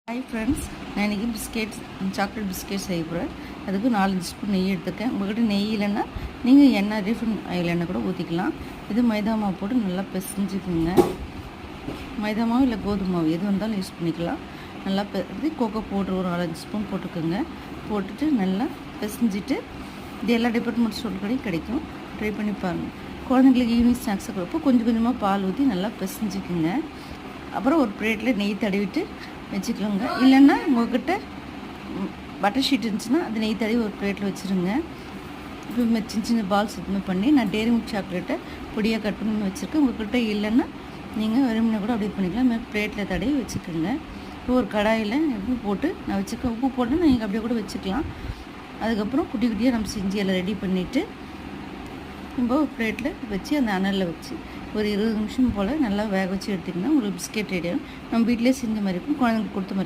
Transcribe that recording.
Hi friends, நான் இன்றைக்கி chocolate biscuit செய்ய போகிறேன். அதுக்கு 4-5 ஸ்பூன் நெய் எடுத்துருக்கேன். உங்கள்கிட்ட நெய் இல்லைன்னா நீங்கள் எண்ணெய் ரீஃபைண்ட் ஆயில் எண்ணெய் கூட ஊற்றிக்கலாம். இது மைதா மாவு போட்டு நல்லா பிசைஞ்சுக்குங்க. மைதா மாவு இல்லை கோதுமை மாவு எது வந்தாலும் யூஸ் பண்ணிக்கலாம். நல்லா கோகோ பவுட்ரு ஒரு 4-5 ஸ்பூன் போட்டுக்கோங்க. போட்டுட்டு நல்லா பிசைஞ்சிட்டு இது எல்லா டிபார்ட்மெண்ட் ஸ்டோர் கடையும் கிடைக்கும். ட்ரை பண்ணி பாருங்கள். குழந்தைங்களுக்கு ஈவினிங் ஸ்நாக்ஸை கொடுப்போம் கொஞ்சம் கொஞ்சமாக பால் ஊற்றி நல்லா பிசைஞ்சிக்குங்க. அப்புறம் ஒரு பிளேட்டில் நெய் தடவிட்டு வச்சுக்கோங்க. இல்லைன்னா உங்கள்கிட்ட பட்டர் ஷீட் இருந்துச்சுன்னா அது நெய் தடவி ஒரு பிளேட்டில் வச்சுருங்க. இப்போ சின்ன சின்ன பால்ஸ் எதுவுமே பண்ணி நான் டேரி மில்க் சாக்லேட்டை பொடியாக கட் பண்ணி வச்சுருக்கேன். உங்கள்கிட்ட இல்லைன்னா நீங்கள் வெறுமனே கூட அப்படியே பண்ணிக்கலாம். பிளேட்டில் தடவி வச்சுக்கோங்க. இப்போ ஒரு கடாயில் உப்பு போட்டு நான் வச்சுருக்கேன். உப்பு போட்டு நீங்கள் அப்படியே கூட வச்சுக்கலாம். அதுக்கப்புறம் குட்டி குட்டியாக நம்ம செஞ்சு எல்லாம் ரெடி பண்ணிவிட்டு நம்ம ஒரு பிளேட்டில் வச்சு அந்த அனலில் வச்சு ஒரு 20 நிமிஷம் போல் நல்லா வேக வச்சு எடுத்திங்கன்னா உங்களுக்கு பிஸ்கெட் ரெடி ஆகும். நம்ம வீட்டிலே செஞ்ச மாதிரி இருக்கும், குழந்தைங்களுக்கு கொடுத்த மாதிரி.